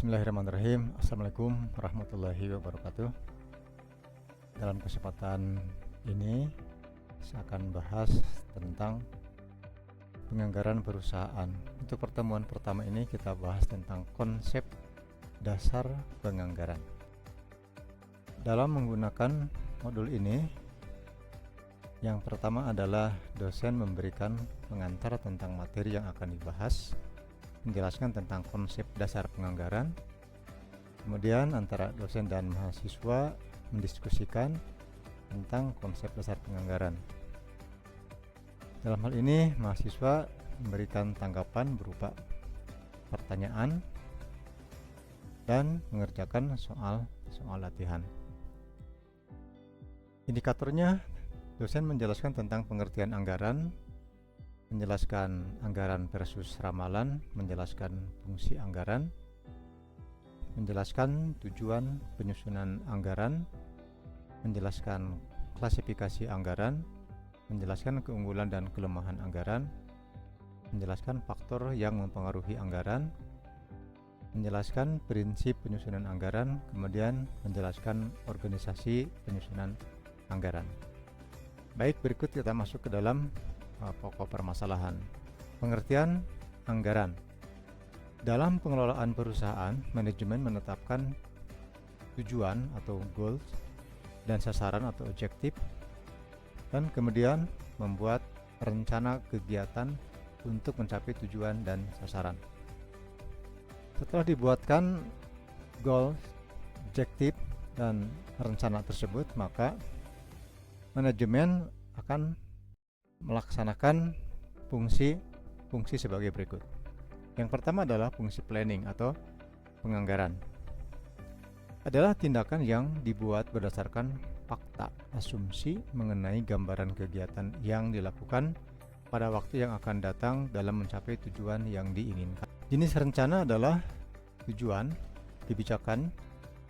Bismillahirrahmanirrahim. Assalamualaikum warahmatullahi wabarakatuh. Dalam kesempatan ini saya akan bahas tentang penganggaran perusahaan. Untuk pertemuan pertama ini kita bahas tentang konsep dasar penganggaran. Dalam menggunakan modul ini, yang pertama adalah dosen memberikan pengantar tentang materi yang akan dibahas, menjelaskan tentang konsep dasar penganggaran. Kemudian antara dosen dan mahasiswa mendiskusikan tentang konsep dasar penganggaran. Dalam hal ini mahasiswa memberikan tanggapan berupa pertanyaan dan mengerjakan soal latihan. Indikatornya, dosen menjelaskan tentang pengertian anggaran, menjelaskan anggaran versus ramalan, menjelaskan fungsi anggaran, menjelaskan tujuan penyusunan anggaran, menjelaskan klasifikasi anggaran, menjelaskan keunggulan dan kelemahan anggaran, menjelaskan faktor yang mempengaruhi anggaran, menjelaskan prinsip penyusunan anggaran, kemudian menjelaskan organisasi penyusunan anggaran. Baik, berikut kita masuk ke dalam pokok permasalahan. Pengertian anggaran. Dalam pengelolaan perusahaan, manajemen menetapkan tujuan atau goals dan sasaran atau objektif, dan kemudian membuat rencana kegiatan untuk mencapai tujuan dan sasaran. Setelah dibuatkan goals, objektif, dan rencana tersebut, maka manajemen akan melaksanakan fungsi sebagai berikut. Yang pertama adalah fungsi planning atau penganggaran. Adalah tindakan yang dibuat berdasarkan fakta, asumsi mengenai gambaran kegiatan yang dilakukan pada waktu yang akan datang dalam mencapai tujuan yang diinginkan. Jenis rencana adalah tujuan, kebijakan,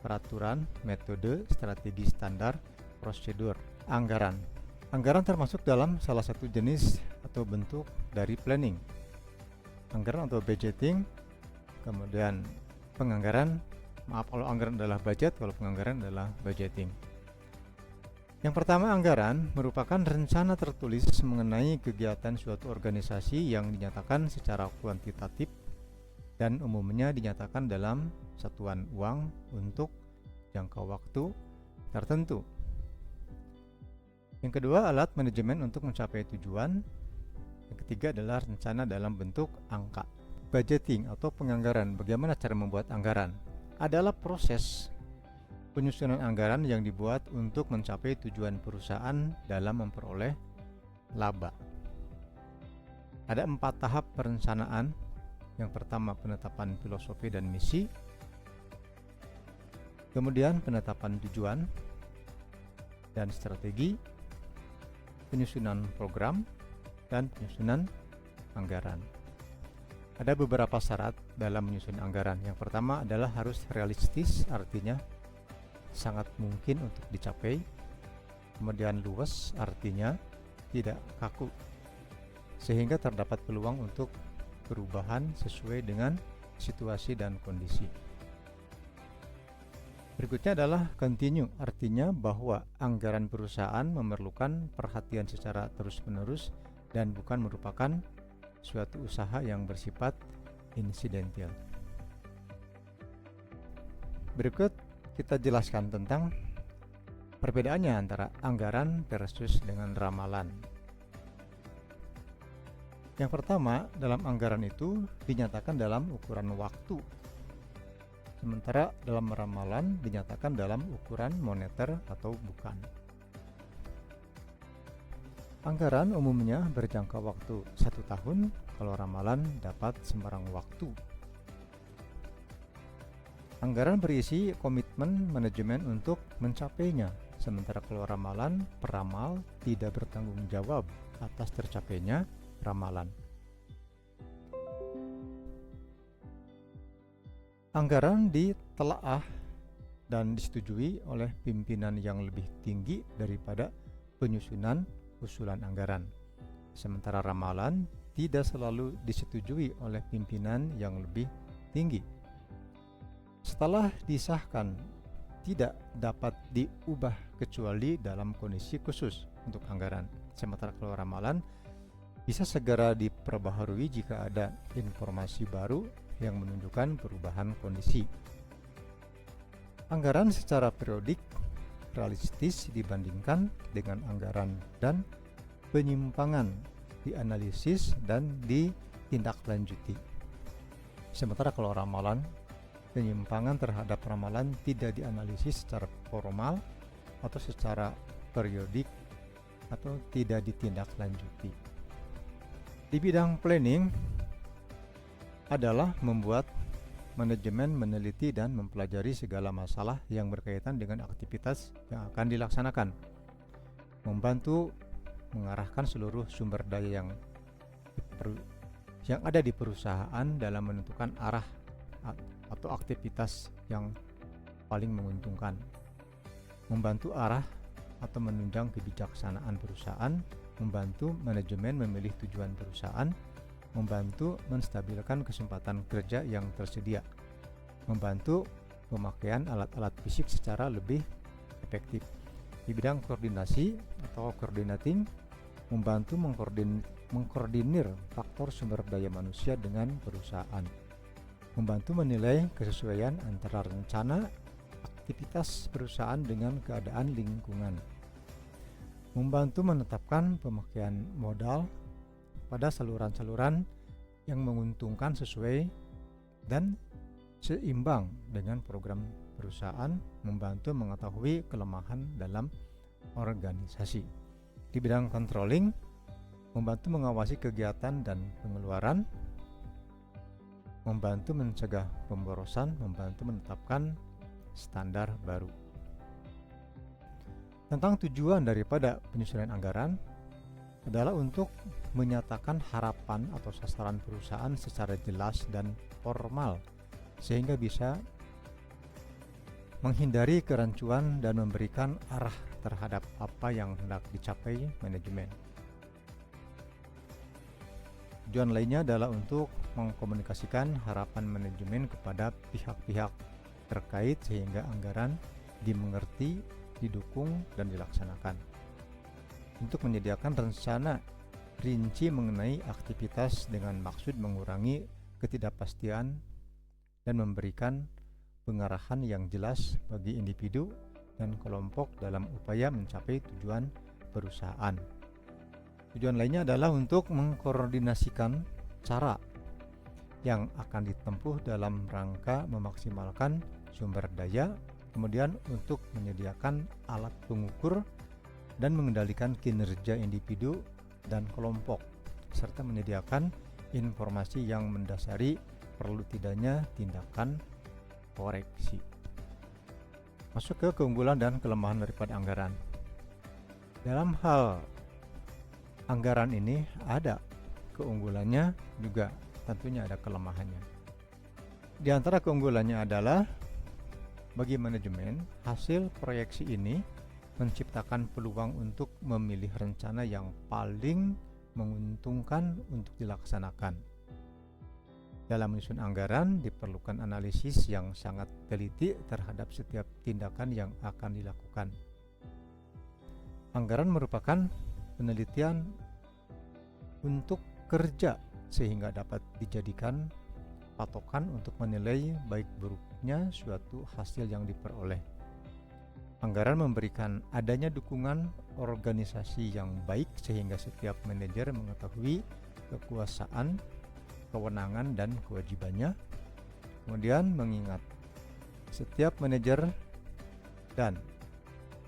peraturan, metode, strategi standar, prosedur. Anggaran. Anggaran termasuk dalam salah satu jenis atau bentuk dari planning. Anggaran atau budgeting, kemudian penganggaran, kalau anggaran adalah budget, kalau penganggaran adalah budgeting. Yang pertama, anggaran merupakan rencana tertulis mengenai kegiatan suatu organisasi yang dinyatakan secara kuantitatif dan umumnya dinyatakan dalam satuan uang untuk jangka waktu tertentu. Yang kedua, alat manajemen untuk mencapai tujuan. Yang ketiga adalah rencana dalam bentuk angka. Budgeting atau penganggaran. Bagaimana cara membuat anggaran? Adalah proses penyusunan anggaran yang dibuat untuk mencapai tujuan perusahaan dalam memperoleh laba. Ada 4 tahap perencanaan. Yang pertama, penetapan filosofi dan misi. Kemudian penetapan tujuan dan strategi, penyusunan program, dan penyusunan anggaran. Ada beberapa syarat dalam menyusun anggaran. Yang pertama adalah harus realistis, artinya sangat mungkin untuk dicapai. Kemudian luas, artinya tidak kaku, sehingga terdapat peluang untuk perubahan sesuai dengan situasi dan kondisi. Berikutnya adalah continue, artinya bahwa anggaran perusahaan memerlukan perhatian secara terus-menerus dan bukan merupakan suatu usaha yang bersifat insidental. Berikut kita jelaskan tentang perbedaannya antara anggaran versus dengan ramalan. Yang pertama, dalam anggaran itu dinyatakan dalam ukuran waktu, sementara dalam ramalan dinyatakan dalam ukuran moneter atau bukan. Anggaran umumnya berjangka waktu 1 tahun, kalau ramalan dapat sembarang waktu. Anggaran berisi komitmen manajemen untuk mencapainya, sementara kalau ramalan, peramal tidak bertanggung jawab atas tercapainya ramalan. Anggaran ditelaah dan disetujui oleh pimpinan yang lebih tinggi daripada penyusunan usulan anggaran. Sementara ramalan tidak selalu disetujui oleh pimpinan yang lebih tinggi. Setelah disahkan, tidak dapat diubah kecuali dalam kondisi khusus untuk anggaran. Sementara kalau ramalan bisa segera diperbaharui jika ada informasi baru yang menunjukkan perubahan kondisi. Anggaran secara periodik realistis dibandingkan dengan anggaran, dan penyimpangan dianalisis dan ditindaklanjuti. Sementara kalau ramalan, penyimpangan terhadap ramalan tidak dianalisis secara formal atau secara periodik atau tidak ditindaklanjuti. Di bidang planning adalah membuat manajemen, meneliti dan mempelajari segala masalah yang berkaitan dengan aktivitas yang akan dilaksanakan, membantu mengarahkan seluruh sumber daya yang ada di perusahaan dalam menentukan arah atau aktivitas yang paling menguntungkan, membantu arah atau menunjang kebijaksanaan perusahaan, membantu manajemen memilih tujuan perusahaan, membantu menstabilkan kesempatan kerja yang tersedia, membantu pemakaian alat-alat fisik secara lebih efektif. Di bidang koordinasi atau coordinating, membantu mengkoordinir faktor sumber daya manusia dengan perusahaan, membantu menilai kesesuaian antara rencana aktivitas perusahaan dengan keadaan lingkungan, membantu menetapkan pemakaian modal pada saluran-saluran yang menguntungkan sesuai dan seimbang dengan program perusahaan, membantu mengetahui kelemahan dalam organisasi. Di bidang controlling, membantu mengawasi kegiatan dan pengeluaran, membantu mencegah pemborosan, membantu menetapkan standar baru. Tentang tujuan daripada penyusunan anggaran adalah untuk menyatakan harapan atau sasaran perusahaan secara jelas dan formal, sehingga bisa menghindari kerancuan dan memberikan arah terhadap apa yang hendak dicapai manajemen. Tujuan lainnya adalah untuk mengkomunikasikan harapan manajemen kepada pihak-pihak terkait sehingga anggaran dimengerti, didukung, dan dilaksanakan. Untuk menyediakan rencana rinci mengenai aktivitas dengan maksud mengurangi ketidakpastian dan memberikan pengarahan yang jelas bagi individu dan kelompok dalam upaya mencapai tujuan perusahaan. Tujuan lainnya adalah untuk mengkoordinasikan cara yang akan ditempuh dalam rangka memaksimalkan sumber daya, kemudian untuk menyediakan alat pengukur dan mengendalikan kinerja individu dan kelompok, serta menyediakan informasi yang mendasari perlu tidaknya tindakan koreksi. Masuk ke keunggulan dan kelemahan daripada anggaran. Dalam hal anggaran ini ada keunggulannya, juga tentunya ada kelemahannya. Di antara keunggulannya adalah bagi manajemen, hasil proyeksi ini menciptakan peluang untuk memilih rencana yang paling menguntungkan untuk dilaksanakan. Dalam menyusun anggaran diperlukan analisis yang sangat teliti terhadap setiap tindakan yang akan dilakukan. Anggaran merupakan penelitian untuk kerja sehingga dapat dijadikan patokan untuk menilai baik buruknya suatu hasil yang diperoleh. Anggaran memberikan adanya dukungan organisasi yang baik sehingga setiap manajer mengetahui kekuasaan, kewenangan, dan kewajibannya. Kemudian mengingat setiap manajer dan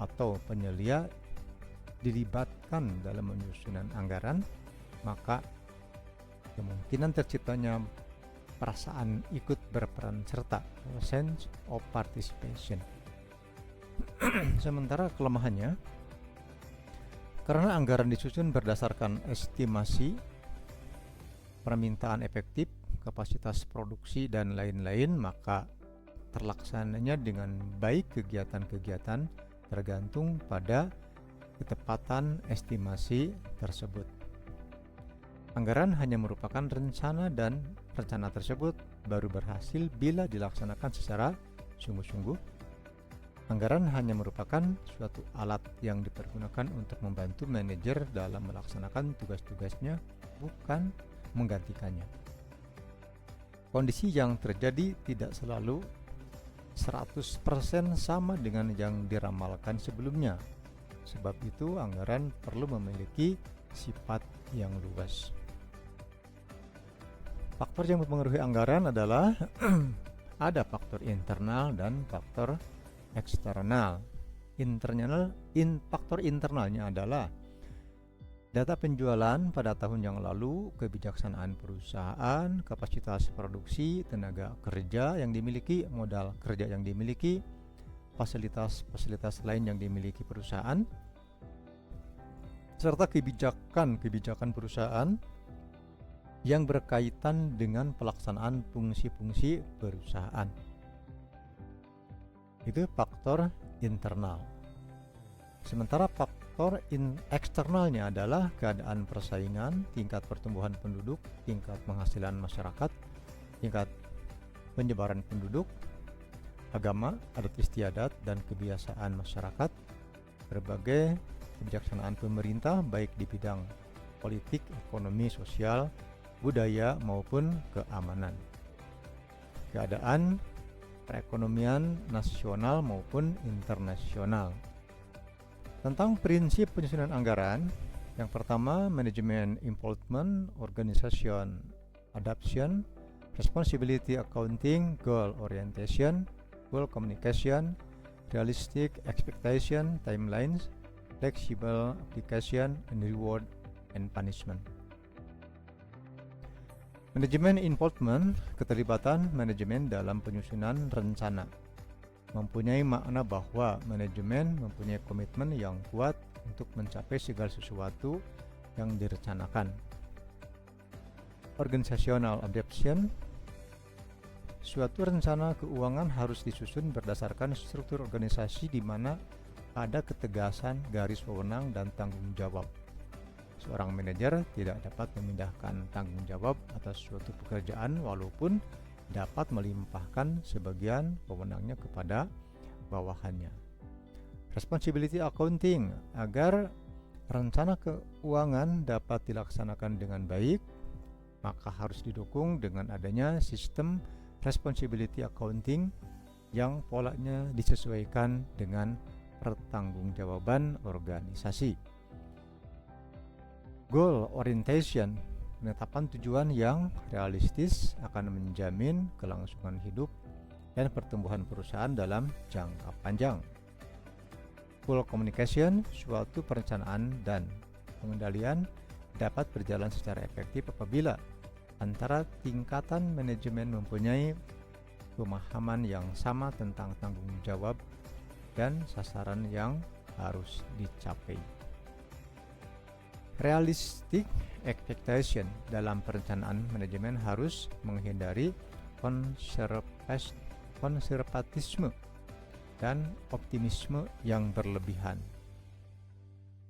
atau penyelia dilibatkan dalam penyusunan anggaran, maka kemungkinan terciptanya perasaan ikut berperan serta, sense of participation. Sementara kelemahannya, karena anggaran disusun berdasarkan estimasi permintaan efektif, kapasitas produksi, dan lain-lain, maka terlaksananya dengan baik kegiatan-kegiatan tergantung pada ketepatan estimasi tersebut. Anggaran hanya merupakan rencana dan rencana tersebut baru berhasil bila dilaksanakan secara sungguh-sungguh. Anggaran hanya merupakan suatu alat yang dipergunakan untuk membantu manajer dalam melaksanakan tugas-tugasnya, bukan menggantikannya. Kondisi yang terjadi tidak selalu 100% sama dengan yang diramalkan sebelumnya. Sebab itu, anggaran perlu memiliki sifat yang luas. Faktor yang mempengaruhi anggaran adalah ada faktor internal dan faktor eksternal. Faktor internalnya adalah data penjualan pada tahun yang lalu, kebijaksanaan perusahaan, kapasitas produksi, tenaga kerja yang dimiliki, modal kerja yang dimiliki, fasilitas lain yang dimiliki perusahaan, serta kebijakan perusahaan yang berkaitan dengan pelaksanaan fungsi-fungsi perusahaan. Itu faktor internal. Sementara faktor eksternalnya adalah keadaan persaingan, tingkat pertumbuhan penduduk, tingkat penghasilan masyarakat, tingkat penyebaran penduduk, agama, adat istiadat, dan kebiasaan masyarakat, berbagai kebijaksanaan pemerintah baik di bidang politik, ekonomi, sosial, budaya, maupun keamanan. Keadaan perekonomian nasional maupun internasional. Tentang prinsip penyusunan anggaran, yang pertama, manajemen involvement, organization adoption, responsibility accounting, goal orientation, goal communication, realistic expectation, timelines, flexible application, and reward and punishment. Manajemen involvement, keterlibatan manajemen dalam penyusunan rencana, mempunyai makna bahwa manajemen mempunyai komitmen yang kuat untuk mencapai segala sesuatu yang direncanakan. Organizational adoption, suatu rencana keuangan harus disusun berdasarkan struktur organisasi di mana ada ketegasan garis wewenang dan tanggung jawab. Seorang manajer tidak dapat memindahkan tanggung jawab atas suatu pekerjaan walaupun dapat melimpahkan sebagian wewenangnya kepada bawahannya. Responsibility accounting, agar rencana keuangan dapat dilaksanakan dengan baik, maka harus didukung dengan adanya sistem responsibility accounting yang polanya disesuaikan dengan pertanggungjawaban organisasi. Goal orientation, penetapan tujuan yang realistis akan menjamin kelangsungan hidup dan pertumbuhan perusahaan dalam jangka panjang. Goal communication, suatu perencanaan dan pengendalian dapat berjalan secara efektif apabila antara tingkatan manajemen mempunyai pemahaman yang sama tentang tanggung jawab dan sasaran yang harus dicapai. Realistic expectation, dalam perencanaan manajemen harus menghindari konservatisme dan optimisme yang berlebihan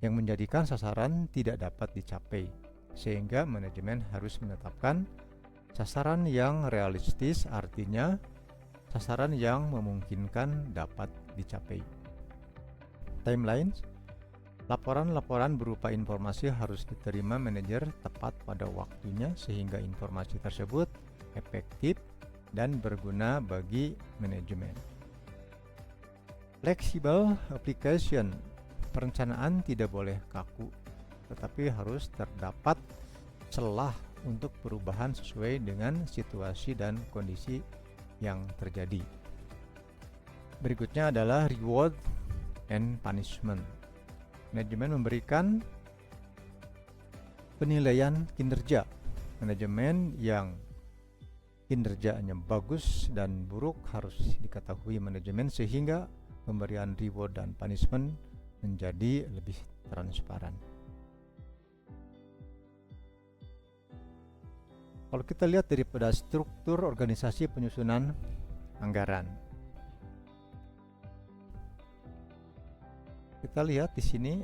yang menjadikan sasaran tidak dapat dicapai, sehingga manajemen harus menetapkan sasaran yang realistis, artinya sasaran yang memungkinkan dapat dicapai. Timelines, laporan-laporan berupa informasi harus diterima manajer tepat pada waktunya sehingga informasi tersebut efektif dan berguna bagi manajemen. Flexible application, perencanaan tidak boleh kaku, tetapi harus terdapat celah untuk perubahan sesuai dengan situasi dan kondisi yang terjadi. Berikutnya adalah reward and punishment. Manajemen memberikan penilaian kinerja. Manajemen yang kinerjanya bagus dan buruk harus diketahui manajemen sehingga pemberian reward dan punishment menjadi lebih transparan. Kalau kita lihat daripada struktur organisasi penyusunan anggaran, kita lihat di sini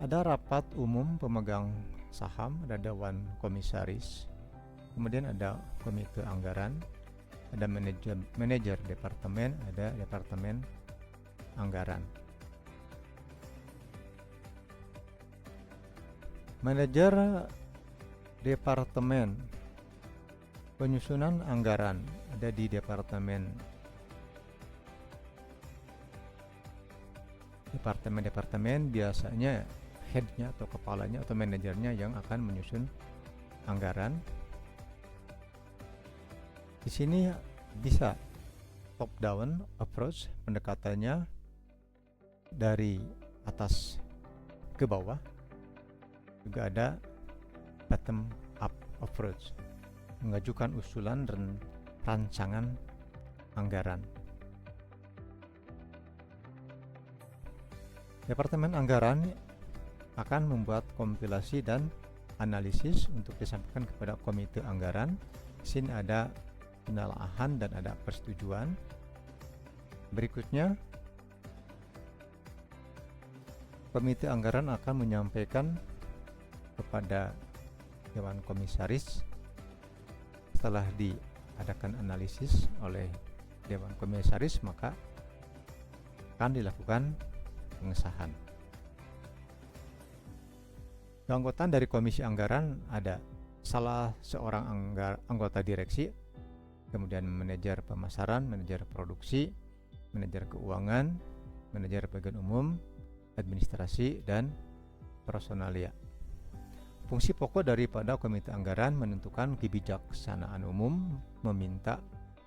ada rapat umum pemegang saham, ada dewan komisaris, kemudian ada komite anggaran, ada manajer departemen, ada departemen anggaran. Manajer departemen penyusunan anggaran ada di departemen biasanya headnya atau kepalanya atau manajernya yang akan menyusun anggaran. Di sini bisa top down approach, pendekatannya dari atas ke bawah. Juga ada bottom up approach, mengajukan usulan dan rancangan anggaran. Departemen anggaran akan membuat kompilasi dan analisis untuk disampaikan kepada komite anggaran. Di sini ada penelaahan dan ada persetujuan. Berikutnya, komite anggaran akan menyampaikan kepada Dewan Komisaris. Setelah diadakan analisis oleh Dewan Komisaris, maka akan dilakukan pengesahan. Keanggotaan dari komisi anggaran ada salah seorang anggota direksi, kemudian manajer pemasaran, manajer produksi, manajer keuangan, manajer bagian umum, administrasi, dan personalia. Fungsi pokok daripada komite anggaran menentukan kebijaksanaan umum, meminta,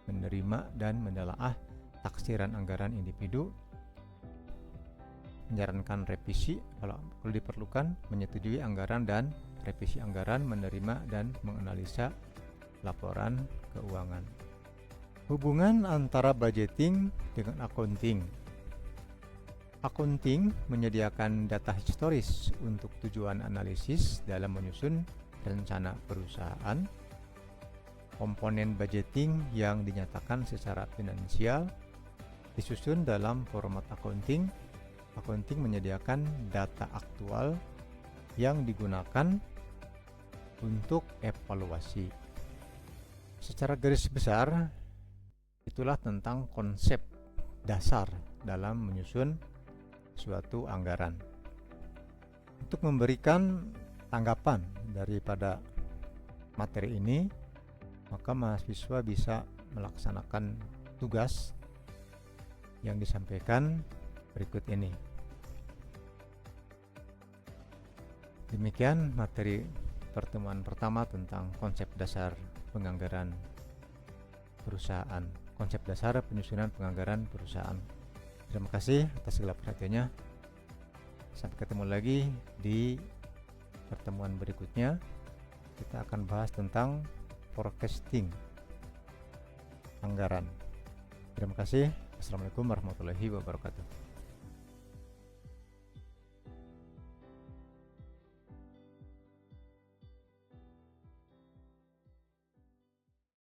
menerima, dan menelaah taksiran anggaran individu, menyarankan revisi kalau diperlukan, menyetujui anggaran dan revisi anggaran, menerima dan menganalisa laporan keuangan. Hubungan antara budgeting dengan accounting. Accounting menyediakan data historis untuk tujuan analisis dalam menyusun rencana perusahaan. Komponen budgeting yang dinyatakan secara finansial disusun dalam format accounting. Accounting menyediakan data aktual yang digunakan untuk evaluasi. Secara garis besar, itulah tentang konsep dasar dalam menyusun suatu anggaran. Untuk memberikan tanggapan daripada materi ini, maka mahasiswa bisa melaksanakan tugas yang disampaikan berikut ini. Demikian materi pertemuan pertama tentang konsep dasar penganggaran perusahaan, konsep dasar penyusunan penganggaran perusahaan. Terima kasih atas segala perhatiannya. Sampai ketemu lagi di pertemuan berikutnya. Kita akan bahas tentang forecasting anggaran. Terima kasih. Assalamualaikum warahmatullahi wabarakatuh.